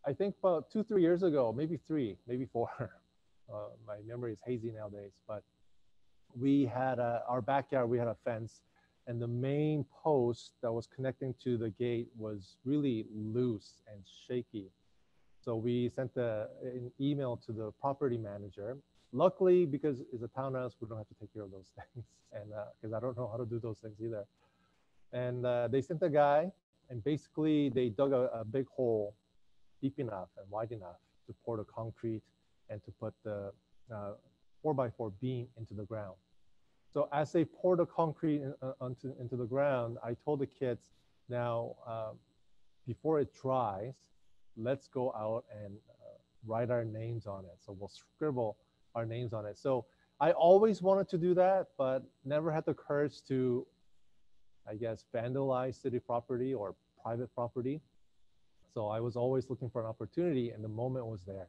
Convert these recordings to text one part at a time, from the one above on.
I think about 2, 3 years ago, maybe three, maybe four. My memory is hazy nowadays, but we had our backyard, we had a fence, and the main post that was connecting to the gate was really loose and shaky. So we sent an email to the property manager. Luckily, because it's a townhouse, we don't have to take care of those things, and because I don't know how to do those things either. And they sent a guy, and basically they dug a big hole deep enough and wide enough to pour the concrete and to put the 4x4 beam into the ground. So as they pour the concrete into the ground, I told the kids, now, before it dries, let's go out and write our names on it. So we'll scribble our names on it. So I always wanted to do that, but never had the courage to, I guess, vandalize city property or private property. So I was always looking for an opportunity, and the moment was there.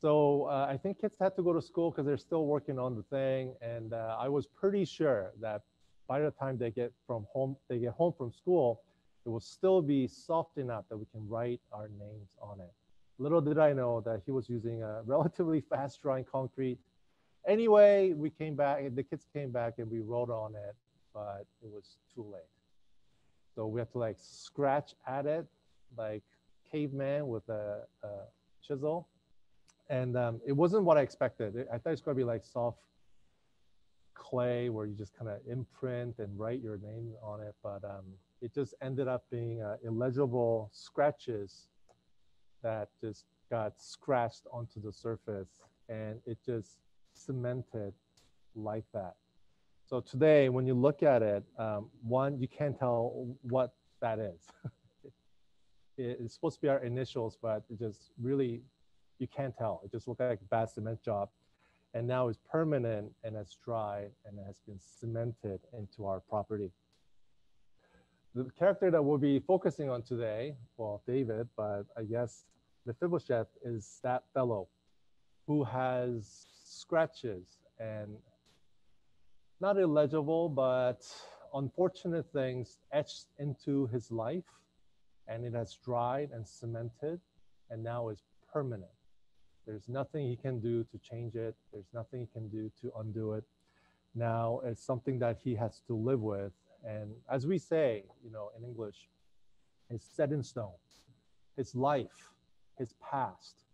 So I think kids had to go to school because they're still working on the thing, and I was pretty sure that by the time they get home from school, it will still be soft enough that we can write our names on it. Little did I know that he was using a relatively fast drying concrete. Anyway, we came back, the kids came back, and we wrote on it, but it was too late. So we had to like scratch at it like caveman with a chisel. And it wasn't what I expected. I thought it's gonna be like soft clay where you just kind of imprint and write your name on it, but it just ended up being illegible scratches that just got scratched onto the surface, and it just cemented like that. So today, when you look at it, one, you can't tell what that is. It's supposed to be our initials, but it just really, you can't tell. It just looked like a bad cement job. And now it's permanent and it's dry and it has been cemented into our property. The character that we'll be focusing on today, well, David, but I guess Mephibosheth is that fellow who has scratches and not illegible, but unfortunate things etched into his life, and it has dried and cemented and now is permanent. There's nothing he can do to change it. There's nothing he can do to undo it. Now it's something that he has to live with. And as we say, in English, it's set in stone. His life, his past,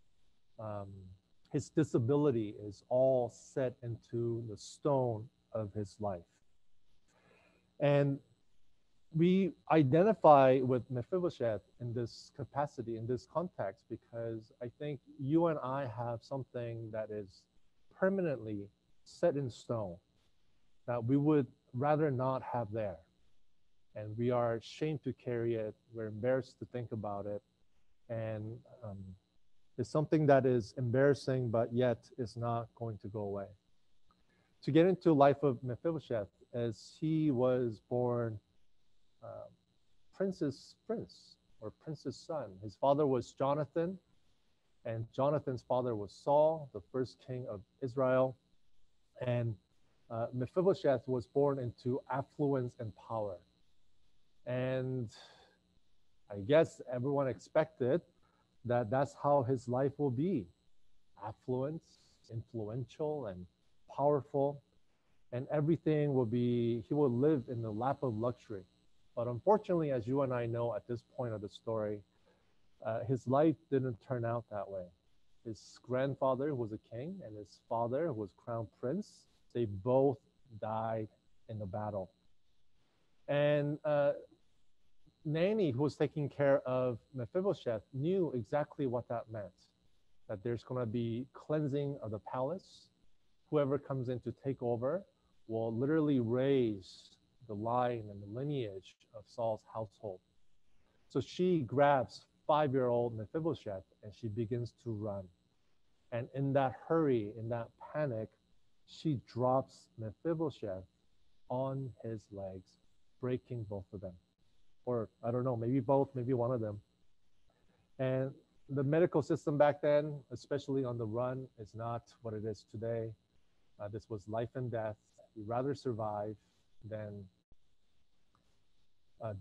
his disability is all set into the stone of his life. And we identify with Mephibosheth in this capacity, in this context, because I think you and I have something that is permanently set in stone that we would rather not have there. And we are ashamed to carry it. We're embarrassed to think about it. And it's something that is embarrassing, but yet is not going to go away. To get into the life of Mephibosheth, as he was born prince's son. His father was Jonathan, and Jonathan's father was Saul, the first king of Israel. And Mephibosheth was born into affluence and power. And I guess everyone expected that that's how his life will be. Affluence, influential, and powerful. And everything will be, he will live in the lap of luxury. But unfortunately, as you and I know at this point of the story, his life didn't turn out that way. His grandfather was a king, and his father was crown prince. They both died in the battle. And Nanny, who was taking care of Mephibosheth, knew exactly what that meant, that there's going to be cleansing of the palace. Whoever comes in to take over will literally raise the line and the lineage of Saul's household. So she grabs 5-year-old Mephibosheth and she begins to run. And in that hurry, in that panic, she drops Mephibosheth on his legs, breaking both of them. Or I don't know, maybe both, maybe one of them. And the medical system back then, especially on the run, is not what it is today. This was life and death. You'd rather survive than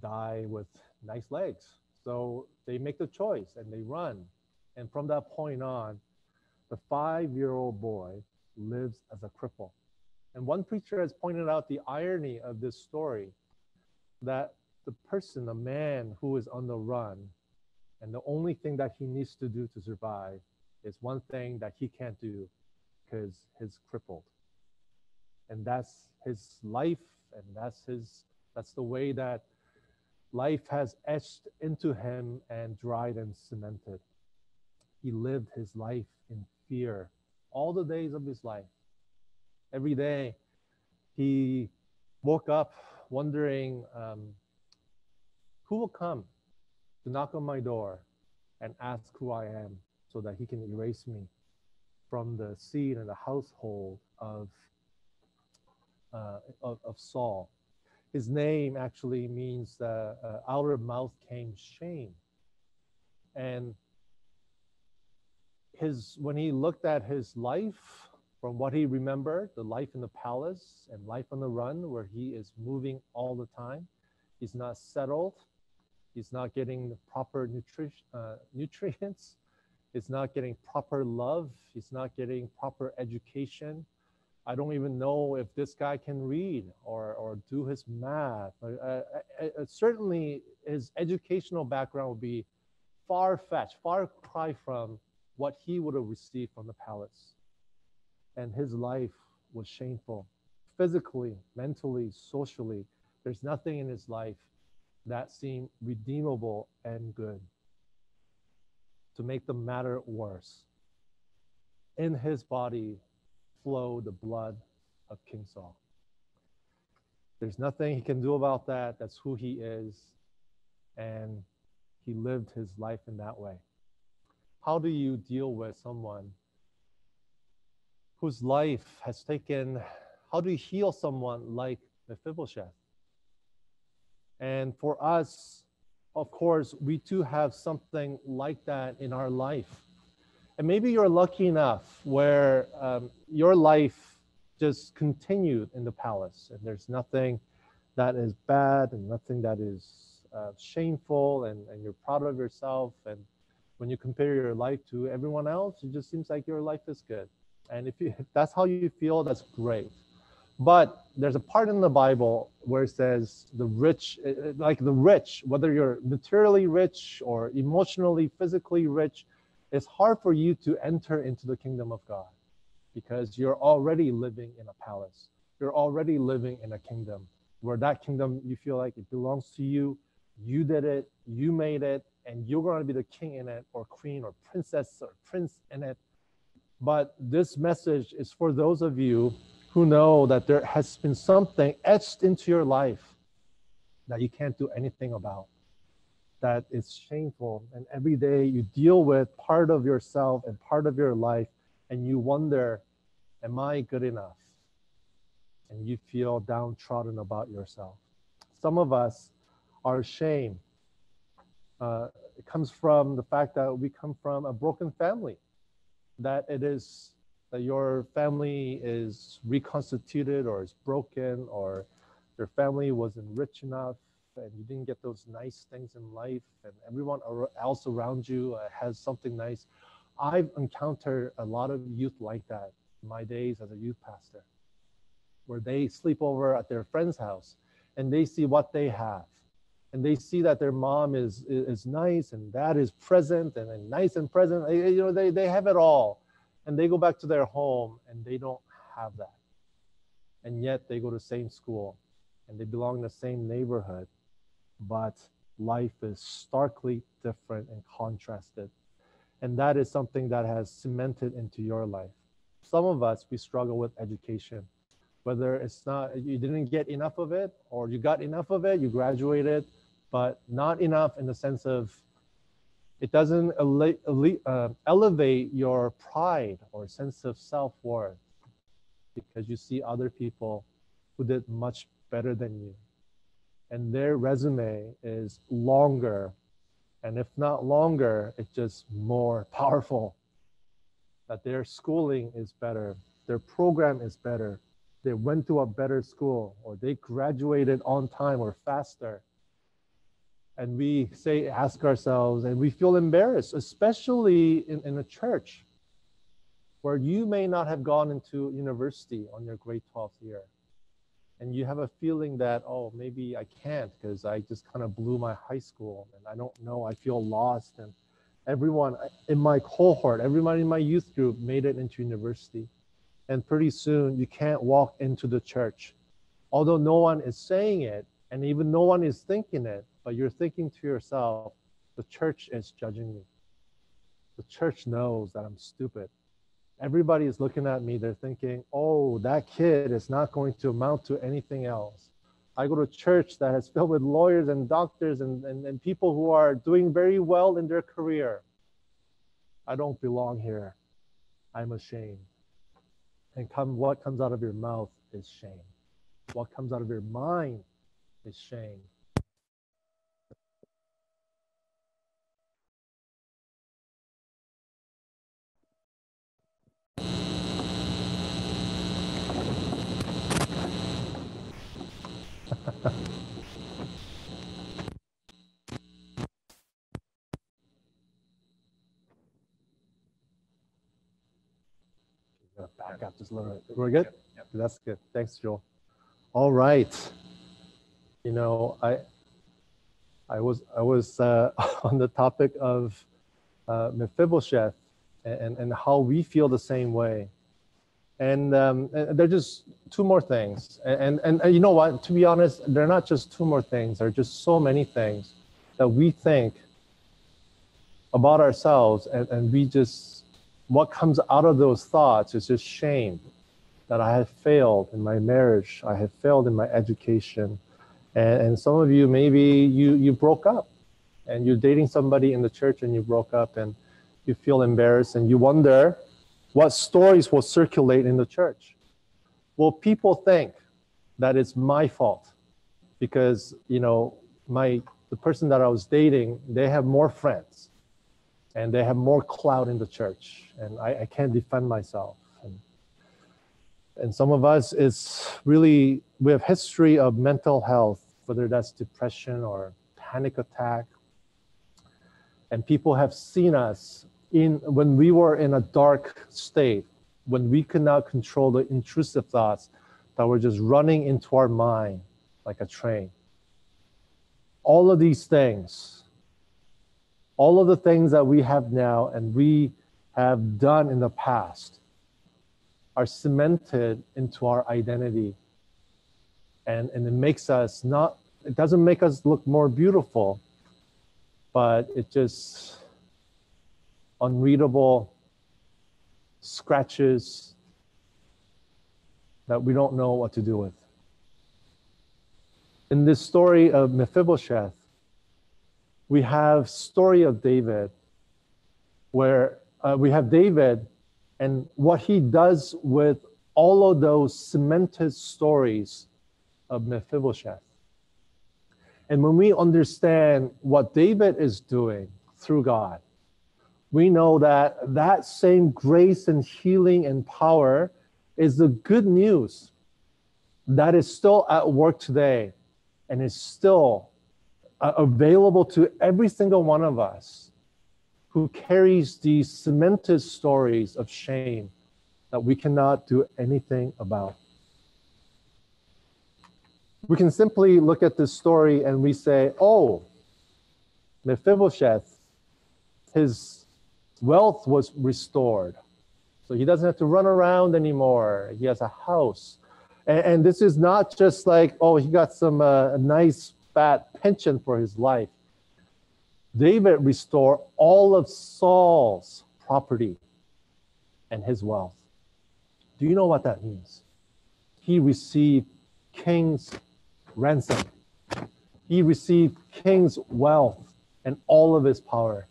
die with nice legs. So they make the choice and they run. And from that point on, the 5-year-old boy lives as a cripple. And one preacher has pointed out the irony of this story, that the person, the man who is on the run, and the only thing that he needs to do to survive is one thing that he can't do because he's crippled. And that's his life, and that's the way that life has etched into him and dried and cemented. He lived his life in fear all the days of his life. Every day he woke up wondering, who will come to knock on my door and ask who I am so that he can erase me from the seed and the household of Saul. His name actually means out of mouth came shame. And when he looked at his life, from what he remembered, the life in the palace and life on the run, where he is moving all the time, he's not settled, he's not getting the proper nutrients, he's not getting proper love, he's not getting proper education. I don't even know if this guy can read or do his math. Certainly his educational background would be far-fetched, far cry from what he would have received from the palace. And his life was shameful. Physically, mentally, socially, there's nothing in his life that seemed redeemable and good. To make the matter worse, in his body flowed the blood of King Saul. There's nothing he can do about that. That's who he is. And he lived his life in that way. How do you deal with someone whose life has taken, how do you heal someone like Mephibosheth? And for us, of course, we too have something like that in our life. And maybe you're lucky enough where your life just continued in the palace, and there's nothing that is bad and nothing that is shameful, and you're proud of yourself. And when you compare your life to everyone else, it just seems like your life is good. And if that's how you feel, that's great. But there's a part in the Bible where it says the rich, like the rich, whether you're materially rich or emotionally, physically rich, it's hard for you to enter into the kingdom of God because you're already living in a palace. You're already living in a kingdom where that kingdom, you feel like it belongs to you. You did it, you made it, and you're going to be the king in it, or queen, or princess, or prince in it. But this message is for those of you who know that there has been something etched into your life that you can't do anything about, that is shameful. And every day you deal with part of yourself and part of your life, and you wonder, am I good enough? And you feel downtrodden about yourself. Some of us, our shame, it comes from the fact that we come from a broken family, that your family is reconstituted or is broken, or your family wasn't rich enough and you didn't get those nice things in life, and everyone else around you has something nice. I've encountered a lot of youth like that in my days as a youth pastor, where they sleep over at their friend's house and they see what they have. And they see that their mom is nice and dad is present and nice and present. They have it all. And they go back to their home and they don't have that. And yet they go to the same school and they belong in the same neighborhood. But life is starkly different and contrasted. And that is something that has cemented into your life. Some of us, we struggle with education. Whether it's not, you didn't get enough of it, or you got enough of it, you graduated, but not enough in the sense of it doesn't elevate your pride or sense of self-worth, because you see other people who did much better than you. And their resume is longer, and if not longer, it's just more powerful. That their schooling is better, their program is better, they went to a better school, or they graduated on time or faster. And we ask ourselves, and we feel embarrassed, especially in a church where you may not have gone into university on your grade 12th year. And you have a feeling that, oh, maybe I can't because I just kind of blew my high school and I don't know, I feel lost. And everyone in my cohort, everybody in my youth group made it into university. And pretty soon you can't walk into the church. Although no one is saying it, and even no one is thinking it, but you're thinking to yourself, the church is judging me. The church knows that I'm stupid. Everybody is looking at me. They're thinking, oh, that kid is not going to amount to anything else. I go to a church that is filled with lawyers and doctors and people who are doing very well in their career. I don't belong here. I'm ashamed. And what comes out of your mouth is shame. What comes out of your mind is shame. Back up just a little bit. We're good? Yep. That's good. Thanks, Joel. All right. You know, I was on the topic of Mephibosheth and how we feel the same way. And they're just two more things. And you know what? To be honest, they're not just two more things. They're just so many things that we think about ourselves, and we just, what comes out of those thoughts is just shame that I have failed in my marriage. I have failed in my education. And some of you, maybe you broke up and you're dating somebody in the church and you broke up and you feel embarrassed and you wonder what stories will circulate in the church. Well, people think that it's my fault because, you know, the person that I was dating, they have more friends and they have more clout in the church and I can't defend myself. And some of us, it's really, we have history of mental health, whether that's depression or panic attack. And people have seen us when we were in a dark state, when we could not control the intrusive thoughts that were just running into our mind like a train. All of these things, all of the things that we have now and we have done in the past are cemented into our identity. And it makes us it doesn't make us look more beautiful, but it just unreadable scratches that we don't know what to do with. In this story of Mephibosheth, we have story of David, where we have David and what he does with all of those cemented stories of Mephibosheth. And when we understand what David is doing through God, we know that that same grace and healing and power is the good news that is still at work today and is still available to every single one of us who carries these cemented stories of shame that we cannot do anything about. We can simply look at this story and we say, oh, Mephibosheth, his wealth was restored. So he doesn't have to run around anymore. He has a house. And this is not just like, oh, he got some nice fat pension for his life. David restored all of Saul's property and his wealth. Do you know what that means? He received king's ransom. He received king's wealth and all of his power.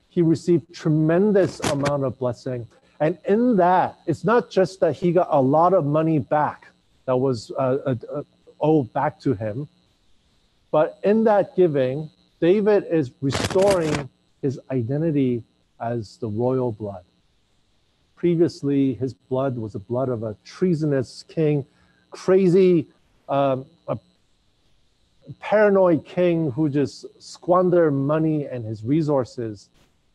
He received tremendous amount of blessing. And in that, it's not just that he got a lot of money back that was owed back to him, but in that giving, David is restoring his identity as the royal blood. Previously, his blood was the blood of a treasonous king, crazy, paranoid king who just squandered money and his resources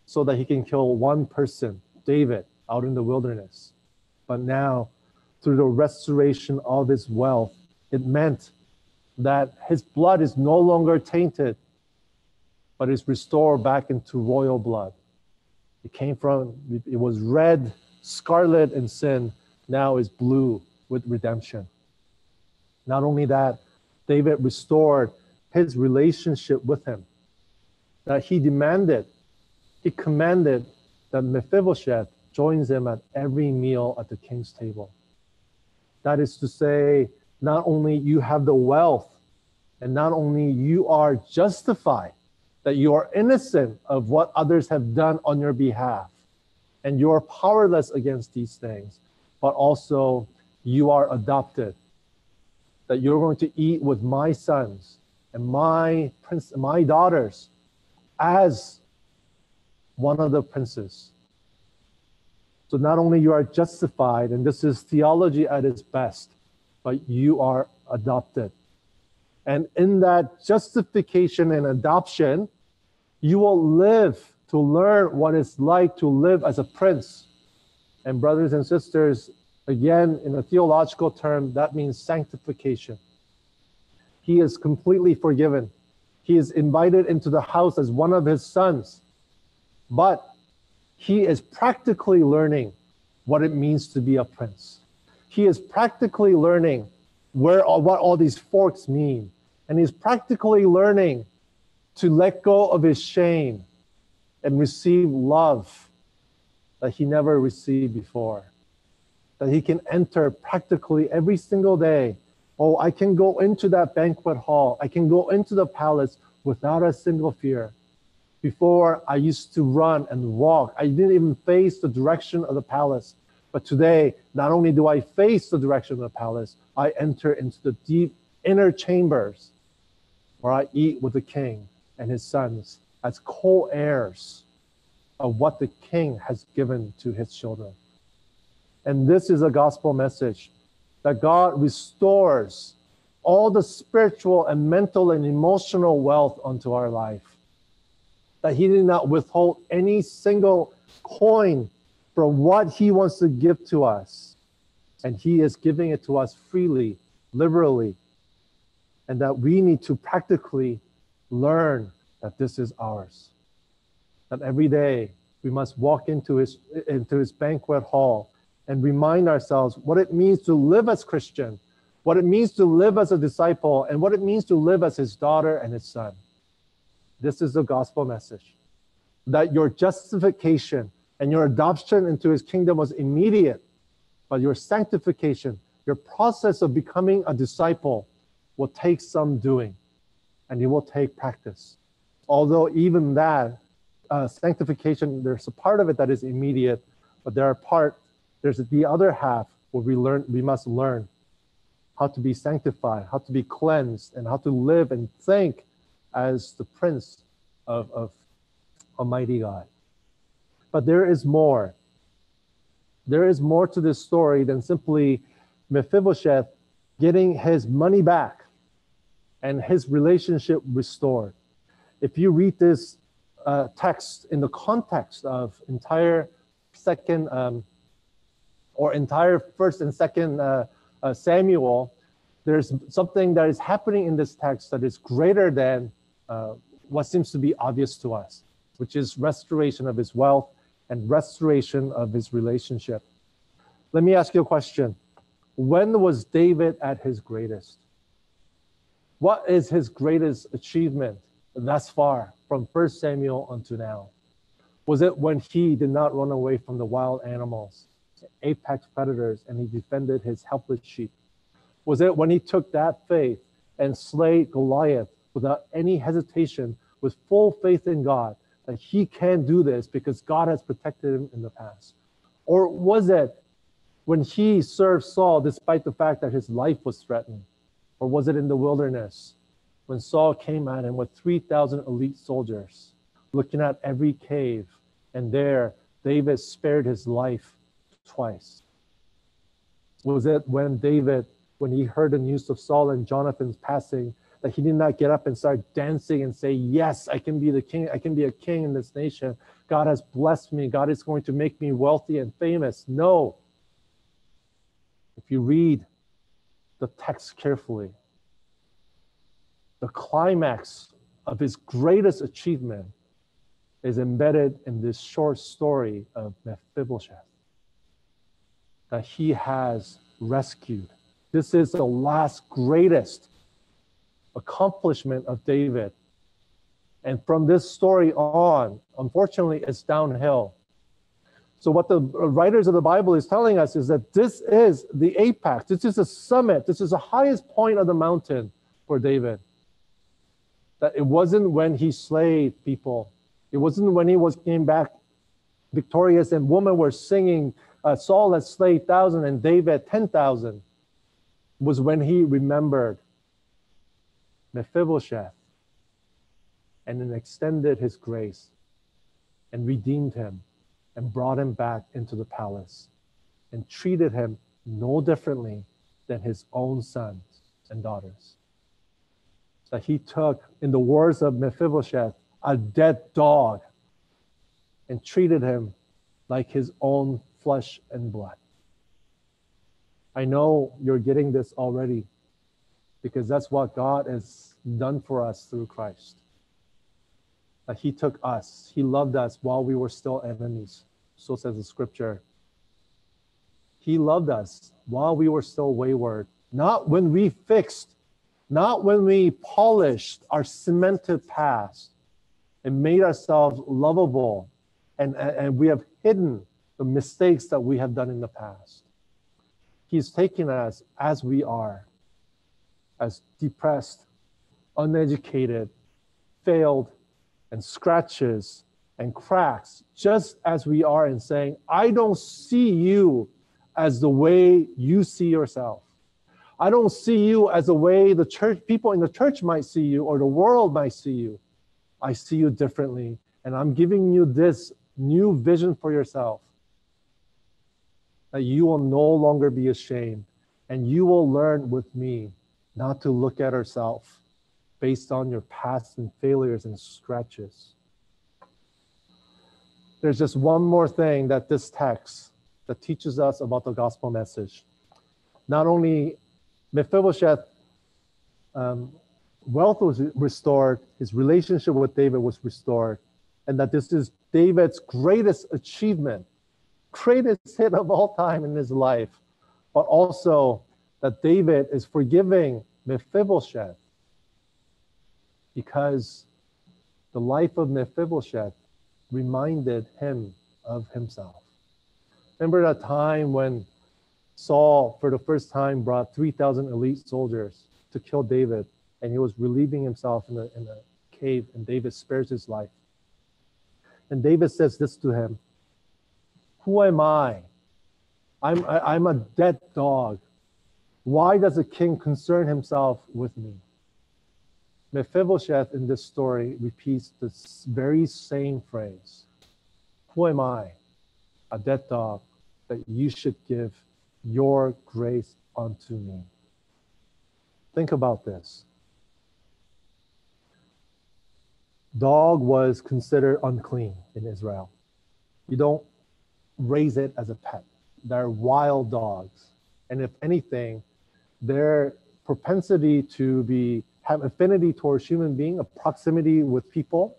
so that he can kill one person, David, out in the wilderness. But now, through the restoration of his wealth, it meant that his blood is no longer tainted, but is restored back into royal blood. It was red, scarlet in sin, now is blue with redemption. Not only that, David restored his relationship with him, that he commanded that Mephibosheth joins him at every meal at the king's table. That is to say, not only you have the wealth, and not only you are justified, that you are innocent of what others have done on your behalf, and you are powerless against these things, but also you are adopted, that you're going to eat with my sons and my daughters as one of the princes. So not only you are justified, and this is theology at its best, but you are adopted. And in that justification and adoption, you will live to learn what it's like to live as a prince. And brothers and sisters, again, in a theological term, that means sanctification. He is completely forgiven. He is invited into the house as one of his sons. But he is practically learning what it means to be a prince. He is practically learning what all these forks mean. And he's practically learning to let go of his shame and receive love that he never received before. That he can enter practically every single day. Oh, I can go into that banquet hall. I can go into the palace without a single fear. Before, I used to run and walk. I didn't even face the direction of the palace. But today, not only do I face the direction of the palace, I enter into the deep inner chambers where I eat with the king and his sons as co-heirs of what the king has given to his children. And this is a gospel message, that God restores all the spiritual and mental and emotional wealth unto our life. That he did not withhold any single coin from what he wants to give to us. And he is giving it to us freely, liberally. And that we need to practically learn that this is ours. That every day we must walk into his banquet hall and remind ourselves what it means to live as Christian, what it means to live as a disciple, and what it means to live as his daughter and his son. This is the gospel message, that your justification and your adoption into his kingdom was immediate, but your sanctification, your process of becoming a disciple will take some doing, and it will take practice. Although even that, sanctification, there's a part of it that is immediate, but there's the other half where we must learn how to be sanctified, how to be cleansed, and how to live and think as the prince of Almighty God. But there is more. There is more to this story than simply Mephibosheth getting his money back and his relationship restored. If you read this text in the context of entire first and second Samuel, there's something that is happening in this text that is greater than what seems to be obvious to us, which is restoration of his wealth and restoration of his relationship. Let me ask you a question. When was David at his greatest? What is his greatest achievement thus far from 1 Samuel unto now? Was it when he did not run away from the wild animals, apex predators, and he defended his helpless sheep? Was it when he took that faith and slayed Goliath without any hesitation, with full faith in God, that he can do this because God has protected him in the past? Or was it when he served Saul despite the fact that his life was threatened? Or was it in the wilderness when Saul came at him with 3,000 elite soldiers, looking at every cave, and there David spared his life twice? Was it when he heard the news of Saul and Jonathan's passing, that he did not get up and start dancing and say, yes, I can be the king. I can be a king in this nation. God has blessed me. God is going to make me wealthy and famous. No. If you read the text carefully, the climax of his greatest achievement is embedded in this short story of Mephibosheth that he has rescued. This is the last greatest accomplishment of David. And from this story on, unfortunately, it's downhill. So what the writers of the Bible is telling us is that this is the apex. This is the summit. This is the highest point of the mountain for David. That it wasn't when he slayed people. It wasn't when he came back victorious and women were singing, Saul has slayed 1,000 and David 10,000. It was when he remembered Mephibosheth and then extended his grace and redeemed him and brought him back into the palace and treated him no differently than his own sons and daughters. That he took, in the words of Mephibosheth, a dead dog and treated him like his own flesh and blood. I know you're getting this already because that's what God has done for us through Christ. That he took us, he loved us while we were still enemies. So says the scripture. He loved us while we were still wayward, not when we fixed, not when we polished our cemented past and made ourselves lovable and we have hidden the mistakes that we have done in the past. He's taken us as we are, as depressed, uneducated, failed, and scratches and cracks, just as we are, and saying, I don't see you as the way you see yourself. I don't see you as the way the church, people in the church might see you or the world might see you. I see you differently, and I'm giving you this new vision for yourself, that you will no longer be ashamed, and you will learn with me not to look at yourself based on your past and failures and scratches. There's just one more thing that this text that teaches us about the gospel message. Not only Mephibosheth, wealth was restored, his relationship with David was restored, and that this is David's greatest achievement, greatest hit of all time in his life, but also that David is forgiving Mephibosheth because the life of Mephibosheth reminded him of himself. Remember that time when Saul, for the first time, brought 3,000 elite soldiers to kill David, and he was relieving himself in a cave, and David spares his life. And David says this to him, who am I? I'm a dead dog. Why does a king concern himself with me? Mephibosheth in this story repeats this very same phrase. Who am I? A dead dog, that you should give your grace unto me. Think about this. Dog was considered unclean in Israel. You don't raise it as a pet. They're wild dogs. And if anything, their propensity to have affinity towards human being, a proximity with people,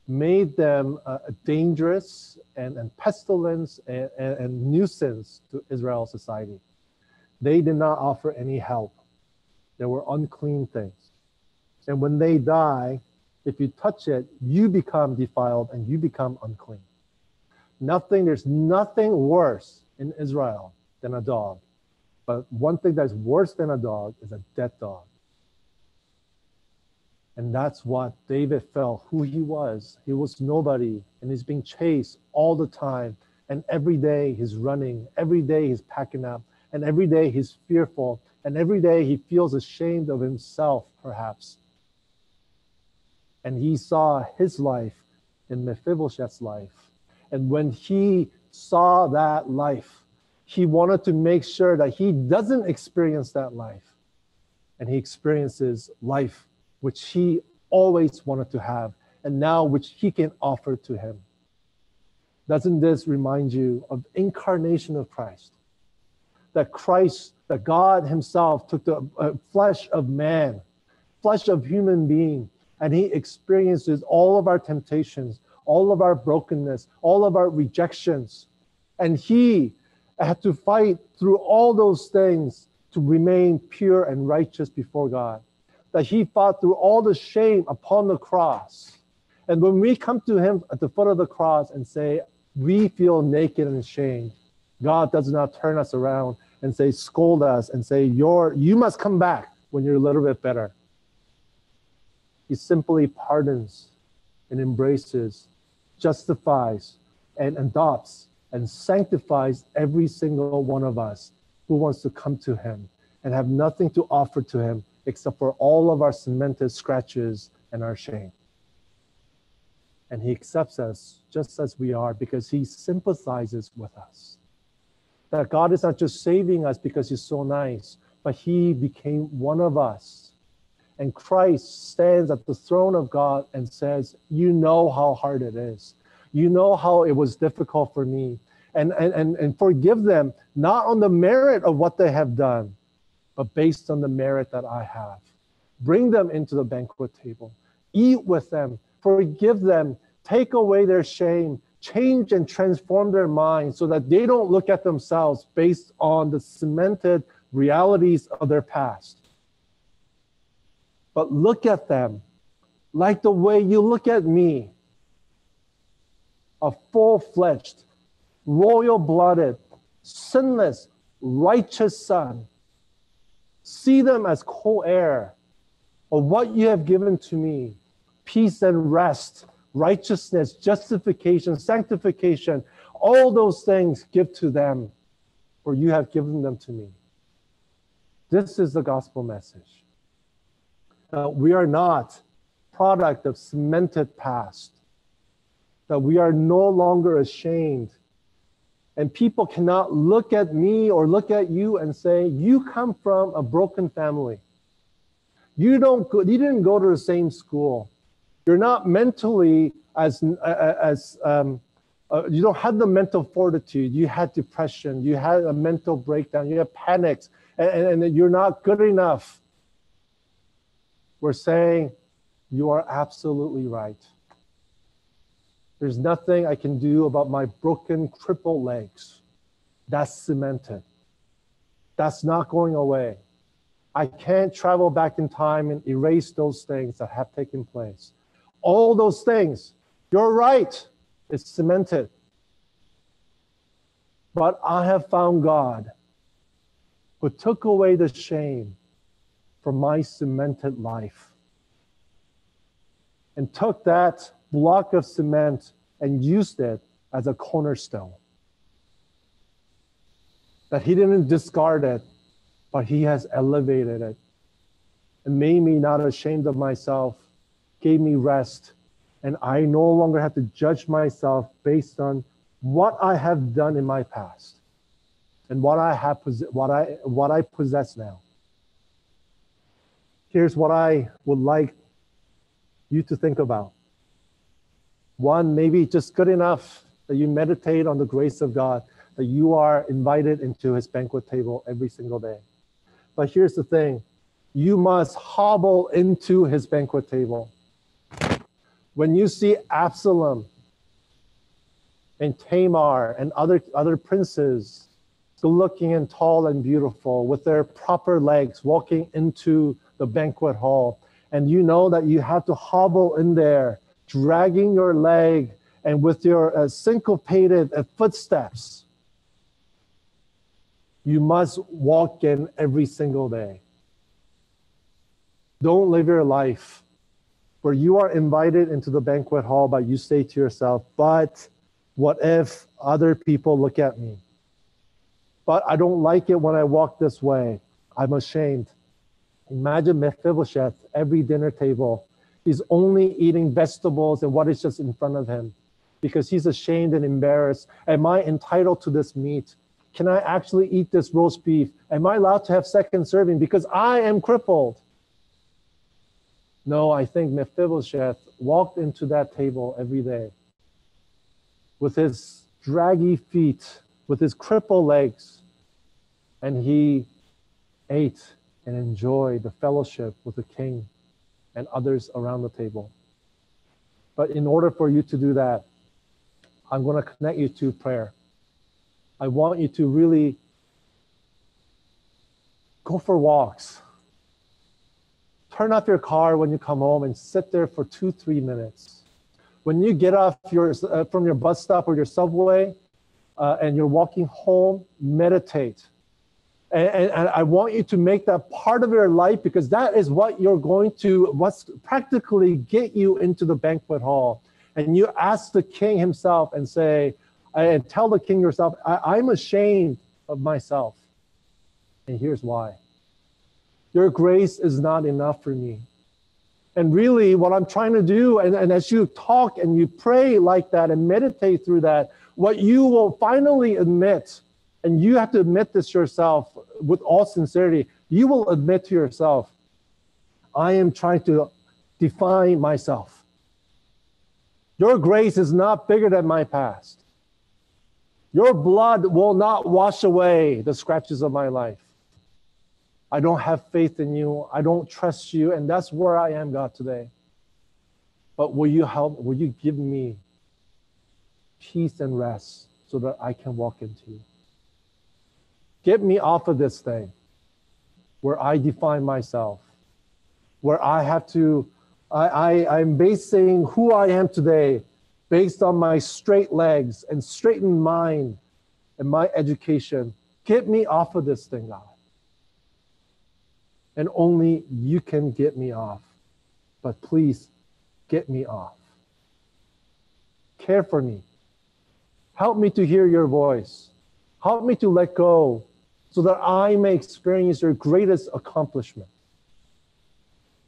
made them dangerous and pestilence and nuisance to Israel's society. They did not offer any help. They were unclean things. And when they die, if you touch it, you become defiled and you become unclean. There's nothing worse in Israel than a dog. But one thing that's worse than a dog is a dead dog. And that's what David felt, who he was. He was nobody, and he's being chased all the time. And every day he's running, every day he's packing up, and every day he's fearful, and every day he feels ashamed of himself, perhaps. And he saw his life in Mephibosheth's life. And when he saw that life, he wanted to make sure that he doesn't experience that life. and he experiences life, which he always wanted to have, and now which he can offer to him. Doesn't this remind you of the incarnation of Christ? That Christ, that God himself took the flesh of man, flesh of human being, and he experiences all of our temptations, all of our brokenness, all of our rejections. And he had to fight through all those things to remain pure and righteous before God. That he fought through all the shame upon the cross. And when we come to him at the foot of the cross and say, we feel naked and ashamed, God does not turn us around and say, scold us and say, you must come back when you're a little bit better. He simply pardons and embraces, justifies and adopts and sanctifies every single one of us who wants to come to him and have nothing to offer to him except for all of our cemented scratches and our shame. And he accepts us just as we are because he sympathizes with us. That God is not just saving us because he's so nice, but he became one of us. And Christ stands at the throne of God and says, you know how hard it is. You know how it was difficult for me. And forgive them, not on the merit of what they have done, but based on the merit that I have. Bring them into the banquet table. Eat with them. Forgive them. Take away their shame. Change and transform their minds so that they don't look at themselves based on the cemented realities of their past. But look at them like the way you look at me, a full-fledged, royal-blooded, sinless, righteous son. See them as co-heir of what you have given to me, peace and rest, righteousness, justification, sanctification, all those things give to them, for you have given them to me. This is the gospel message. We are not product of cemented past, that we are no longer ashamed. And people cannot look at me or look at you and say, you come from a broken family. You didn't go to the same school. You're not mentally you don't have the mental fortitude. You had depression. You had a mental breakdown. You had panics, and you're not good enough. We're saying you are absolutely right. There's nothing I can do about my broken, crippled legs. That's cemented. That's not going away. I can't travel back in time and erase those things that have taken place. All those things, you're right, it's cemented. But I have found God who took away the shame from my cemented life and took that block of cement and used it as a cornerstone. That he didn't discard it, but he has elevated it and made me not ashamed of myself, gave me rest, and I no longer have to judge myself based on what I have done in my past and what I possess now. Here's what I would like you to think about. One, maybe just good enough that you meditate on the grace of God, that you are invited into his banquet table every single day. But here's the thing, you must hobble into his banquet table. When you see Absalom and Tamar and other princes, good looking and tall and beautiful with their proper legs walking into the banquet hall, and you know that you have to hobble in there, dragging your leg and with your syncopated footsteps, you must walk in every single day. Don't live your life where you are invited into the banquet hall, but you say to yourself, but what if other people look at me? But I don't like it when I walk this way. I'm ashamed. Imagine Mephibosheth, every dinner table, he's only eating vegetables and what is just in front of him because he's ashamed and embarrassed. Am I entitled to this meat? Can I actually eat this roast beef? Am I allowed to have second serving because I am crippled? No, I think Mephibosheth walked into that table every day with his draggy feet, with his crippled legs, and he ate and enjoyed the fellowship with the king and others around the table. But in order for you to do that, I'm going to connect you to prayer. I want you to really go for walks. Turn off your car when you come home and sit there for 2-3 minutes. When you get off from your bus stop or your subway and you're walking home, meditate. And I want you to make that part of your life, because that is what's practically get you into the banquet hall. And you ask the king himself and say, and tell the king yourself, I'm ashamed of myself. And here's why. Your grace is not enough for me. And really what I'm trying to do, and as you talk and you pray like that and meditate through that, what you will finally admit, and you have to admit this yourself with all sincerity, you will admit to yourself, I am trying to define myself. Your grace is not bigger than my past. Your blood will not wash away the scratches of my life. I don't have faith in you. I don't trust you. And that's where I am, God, today. But will you help? Will you give me peace and rest so that I can walk into you? Get me off of this thing where I define myself, where I have to, I'm basing who I am today based on my straight legs and straightened mind and my education. Get me off of this thing, God. And only you can get me off. But please, get me off. Care for me. Help me to hear your voice. Help me to let go so that I may experience your greatest accomplishment.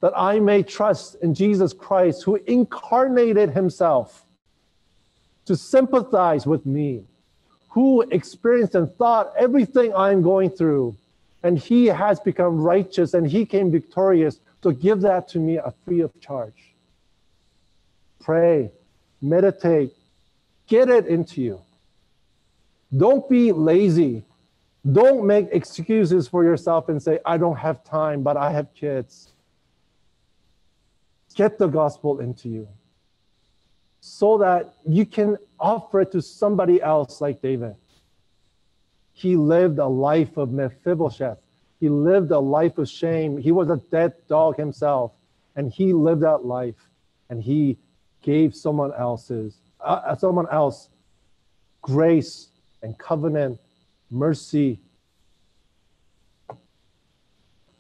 That I may trust in Jesus Christ, who incarnated himself to sympathize with me, who experienced and thought everything I'm going through. And he has become righteous and he came victorious to give that to me free of charge. Pray, meditate, get it into you. Don't be lazy. Don't make excuses for yourself and say, I don't have time, but I have kids. Get the gospel into you so that you can offer it to somebody else like David. He lived a life of Mephibosheth. He lived a life of shame. He was a dead dog himself, and he lived that life, and he gave someone else grace and covenant, mercy.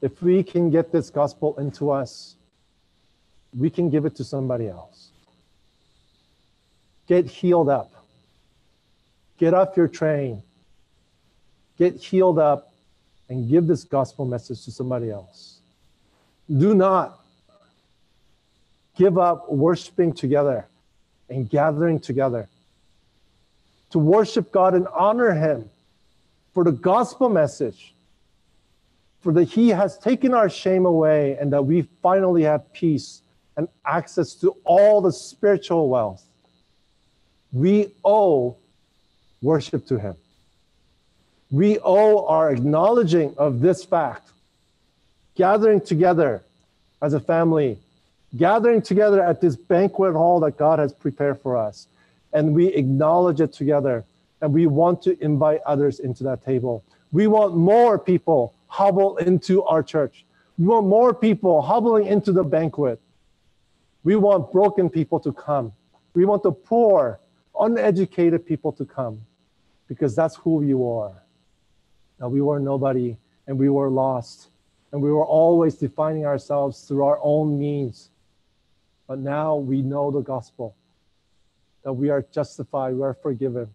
If we can get this gospel into us, we can give it to somebody else. Get healed up. Get off your train. Get healed up and give this gospel message to somebody else. Do not give up worshiping together and gathering together to worship God and honor him for the gospel message, for that he has taken our shame away and that we finally have peace and access to all the spiritual wealth. We owe worship to him. We owe our acknowledging of this fact, gathering together as a family, gathering together at this banquet hall that God has prepared for us. And we acknowledge it together, and we want to invite others into that table. We want more people hobble into our church. We want more people hobbling into the banquet. We want broken people to come. We want the poor, uneducated people to come, because that's who you are. Now, we were nobody, and we were lost, and we were always defining ourselves through our own means. But now we know the gospel, that we are justified, we are forgiven,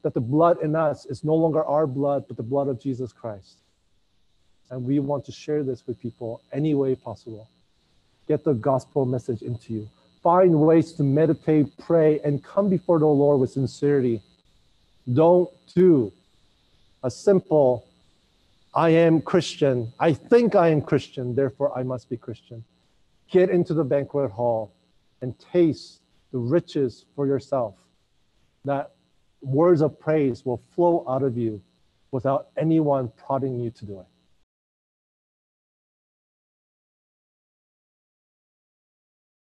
that the blood in us is no longer our blood, but the blood of Jesus Christ. And we want to share this with people any way possible. Get the gospel message into you. Find ways to meditate, pray, and come before the Lord with sincerity. Don't do a simple, I am Christian, I think I am Christian, therefore I must be Christian. Get into the banquet hall and taste the riches for yourself. That words of praise will flow out of you without anyone prodding you to do it.